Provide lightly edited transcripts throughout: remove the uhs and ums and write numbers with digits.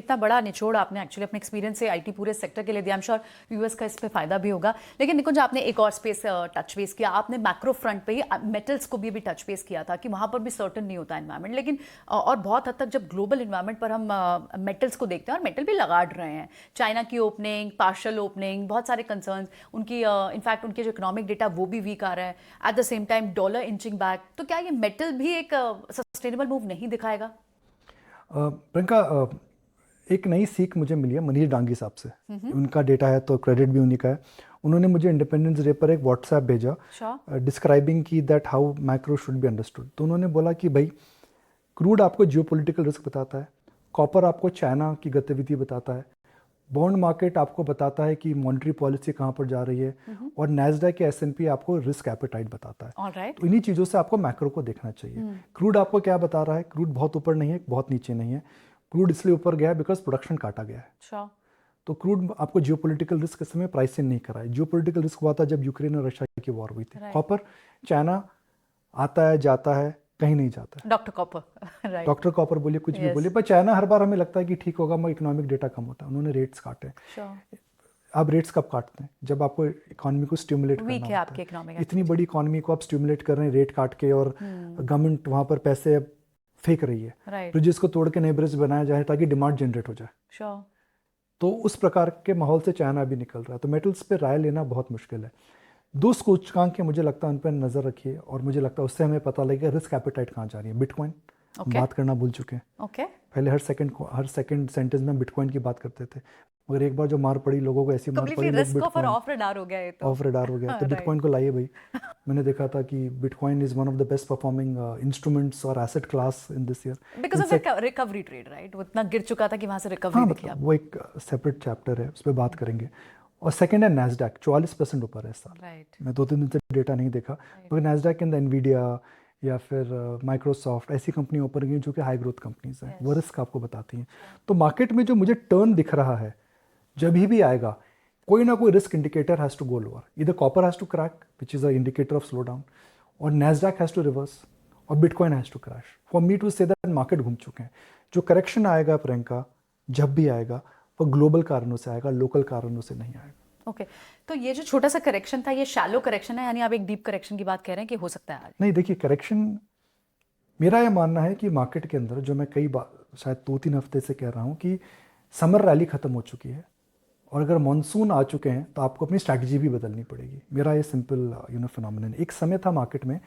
इतना बड़ा निचोड़ आपने एक्चुअली अपने एक्सपीरियंस से आईटी पूरे सेक्टर के लिए दिया। आई एम श्योर यूएस का इस पे फायदा भी होगा। लेकिन निकुंज, आपने एक और स्पेस टच बेस किया, आपने मैक्रो फ्रंट पे ही मेटल्स को भी अभी टच बेस किया था कि वहां पर भी सर्टन नहीं होता एनवायरमेंट। लेकिन और बहुत हद तक जब ग्लोबल एनवायरमेंट पर हम मेटल्स को देखते हैं, और मेटल भी लगाड़ रहे हैं, चाइना की ओपनिंग, पार्शल ओपनिंग, बहुत सारे कंसर्न्स, उनकी इनफैक्ट उनके जो इकोनॉमिक डेटा वो भी वीक आ रहा है, at the same time dollar inching back. तो क्या ये मेटल भी एक सस्टेनेबल मूव नहीं दिखाएगा? प्रियंका, एक नई सीख मुझे मिली है मनीष डांगी साहब से। उनका डेटा है तो क्रेडिट भी उन्हीं का है। उन्होंने मुझे इंडिपेंडेंस डे पर एक व्हाट्सएप भेजा डिस्क्राइबिंग की that how macro should be understood. तो उन्होंने बोला कि भाई, क्रूड आपको जियोपॉलिटिकल रिस्क बताता है, कॉपर आपको चाइना की गतिविधि बताता है, बॉन्ड मार्केट आपको बताता है कि मॉनेटरी पॉलिसी कहाँ पर जा रही है, और नैस्डैक या S&P आपको रिस्क एपेटाइट बताता है। तो इन्हीं चीज़ों से आपको मैक्रो को देखना चाहिए। क्रूड आपको क्या बता रहा है? क्रूड बहुत ऊपर नहीं है, बहुत नीचे नहीं है। क्रूड इसलिए ऊपर गया है बिकॉज प्रोडक्शन काटा गया है। तो क्रूड आपको जियोपॉलिटिकल रिस्क इस समय प्राइस नहीं करा है। जियोपॉलिटिकल रिस्क हुआ था जब यूक्रेन और रशिया की वॉर हुई थी। कॉपर, चाइना आता है जाता है, कहीं नहीं जाता है। डॉक्टर कॉपर बोलिए, कुछ भी बोलिए, पर चाइना हर बार हमें लगता है कि ठीक होगा, मगर इकोनॉमिक डेटा कम होता है। उन्होंने रेट्स काटे। आप रेट्स कब काटते हैं? जब आपको इकोनॉमी को स्टिमुलेट करना होता है। इतनी बड़ी इकोनॉमी को आप स्टिमुलेट कर रहे हैं रेट काट के, और गवर्नमेंट वहां पर पैसे फेंक रही है, ब्रिजेस को तोड़ के नए ब्रिज बनाया जाए ताकि डिमांड जनरेट हो जाए। तो उस प्रकार के माहौल से चाइना भी निकल रहा है। तो मेटल्स पे राय लेना बहुत मुश्किल है। दो सूचकांक के मुझे लगता है उन पर नजर रखिए, और मुझे लगता है उससे हमें पता लगेगा रिस्क एपेटाइट कहाँ जा रही है। बिटकॉइन बात करना भूल चुके हैं। पहले हर सेकंड सेंटेंस में बिटकॉइन की बात करते थे, मगर एक बार जो मार पड़ी लोगों को, ऐसी मार पड़ी, लोग बिटकॉइन ऑफ रडार हो गया। तो बिटकॉइन को लाइए भाई। मैंने देखा था कि bitcoin is one of the best performing instruments और asset class in this year because of the recovery trade, right? वो इतना गिर चुका था कि वहां से रिकवरी दिखी। वो एक सेपरेट चैप्टर है, उस पर बात करेंगे। और सेकंड है नैस्डैक, 44% ऊपर है इस साल। मैं 2-3 दिन से डेटा नहीं देखा, मगर नैस्डैक के अंदर एनवीडिया या फिर माइक्रोसॉफ्ट, ऐसी कंपनी ऊपर गई जो कि हाई ग्रोथ कंपनीज हैं। वो रिस्क आपको बताती हैं। तो मार्केट में जो मुझे टर्न दिख रहा है, जब भी आएगा, कोई ना कोई risk indicator has to go lower. इधर copper has to crack which is a indicator of slow down, और नैस्डैक हैज टू रिवर्स, और bitcoin has to crash for me to say that market घूम चुके हैं। जो correction आएगा प्रियंका, जब भी आएगा, वो ग्लोबल कारणों से आएगा, लोकल कारणों से नहीं आएगा। ओके, तो ये जो छोटा सा करेक्शन था, ये शैलो करेक्शन है, यानी आप एक डीप करेक्शन की बात कह रहे हैं कि हो सकता है? नहीं, देखिए, करेक्शन, मेरा ये मानना है कि मार्केट के अंदर, जो मैं कई बार शायद 2-3 हफ्ते से कह रहा हूँ, कि समर रैली खत्म हो चुकी है, और अगर मानसून आ चुके हैं तो आपको अपनी स्ट्रैटेजी भी बदलनी पड़ेगी। मेरा ये सिंपल फिनोमिनन। एक समय था मार्केट में,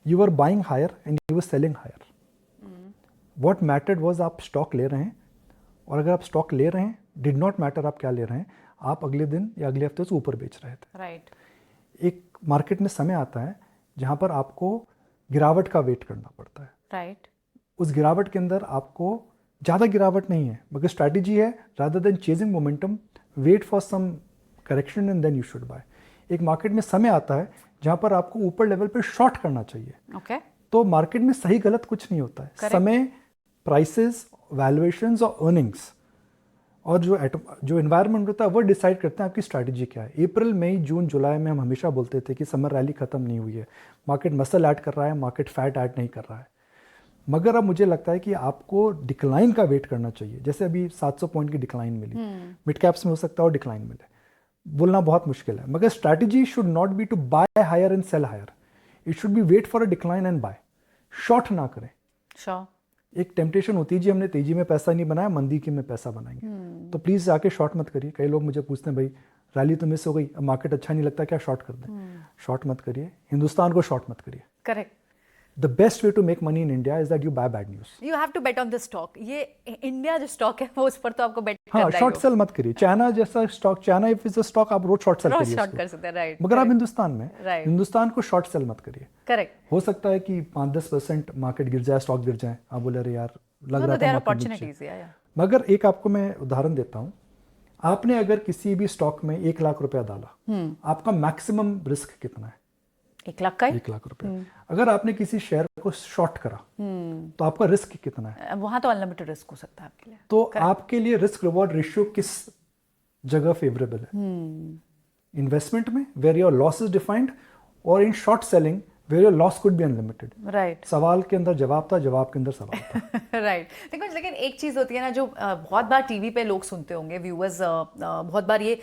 you are buying higher and you are selling higher. What mattered was आप स्टॉक ले रहे हैं, और अगर आप स्टॉक ले रहे हैं, डिड नॉट मैटर आप क्या ले रहे हैं, आप अगले दिन या अगले हफ्ते से ऊपर बेच रहे थे। एक मार्केट में समय आता है जहां पर आपको गिरावट का वेट करना पड़ता है। उस गिरावट के अंदर आपको ज़्यादा गिरावट नहीं है, मगर स्ट्रैटेजी है, rather than chasing momentum, wait for some correction and then you should buy. एक मार्केट में समय आता है जहां पर आपको ऊपर लेवल पे शॉर्ट करना चाहिए। तो मार्केट में सही गलत कुछ नहीं होता है। समय, प्राइसेस, वैल्यूएशंस और अर्निंग्स, और जो एनवायरनमेंट होता है, वो डिसाइड करते हैं आपकी स्ट्रैटेजी क्या है। अप्रैल, मई, जून, जुलाई में हम हमेशा बोलते थे कि समर रैली खत्म नहीं हुई है, मार्केट मसल ऐड कर रहा है, मार्केट फैट ऐड नहीं कर रहा है। मगर अब मुझे लगता है कि आपको डिक्लाइन का वेट करना चाहिए। जैसे अभी 700 पॉइंट की डिक्लाइन मिली, मिड कैप्स में हो सकता है और डिक्लाइन मिले, बोलना बहुत मुश्किल है। मगर strategy should not be to buy higher and sell higher, it should be wait for a decline and buy. Short ना करें। एक टेम्पटेशन होती है, जी हमने तेजी में पैसा नहीं बनाया, मंदी के में पैसा बनाएंगे, तो प्लीज जाके शॉर्ट मत करिए। कई लोग मुझे पूछते हैं, भाई रैली तो मिस हो गई, अब मार्केट अच्छा नहीं लगता, क्या शॉर्ट कर दें? शॉर्ट मत करिए, हिंदुस्तान को शॉर्ट मत करिए। Correct. The best way to make money in India is that you buy bad news. You have to bet on this stock. ये इंडिया जो स्टॉक है वो उस पर तो आपको बेट करना है। हाँ, शॉर्ट सेल मत करिए। चाइना जैसा stock, China if is a stock, आप रोज शॉर्ट सेल करिए, शॉर्ट कर सकते हैं, राइट। मगर आप हिंदुस्तान में, हिंदुस्तान को शॉर्ट सेल मत करिए। करेक्ट। हो सकता है कि 5-10% मार्केट गिर जाए, स्टॉक गिर जाए, आप बोले अरे यार लग रहा था अपॉर्चुनिटीज। मगर एक आपको मैं उदाहरण देता हूँ, आपने अगर किसी भी स्टॉक में 1 लाख रुपया डाला, आपका मैक्सिमम रिस्क कितना है? 1 लाख का? 1 लाख रुपया। अगर आपने किसी शेयर को शॉर्ट करा, तो आपका रिस्क कितना है? वहां तो अनलिमिटेड रिस्क हो सकता है आपके लिए। तो आपके लिए रिस्क रिवॉर्ड रेशियो किस जगह फेवरेबल है? इन्वेस्टमेंट में, where your loss is defined, और in short selling where your loss could be unlimited. Right सवाल के अंदर जवाब था, जवाब के अंदर सवाल था। राइट देखो, लेकिन एक चीज होती है ना जो बहुत बार टीवी पे लोग सुनते होंगे व्यूअर्स, बहुत बार ये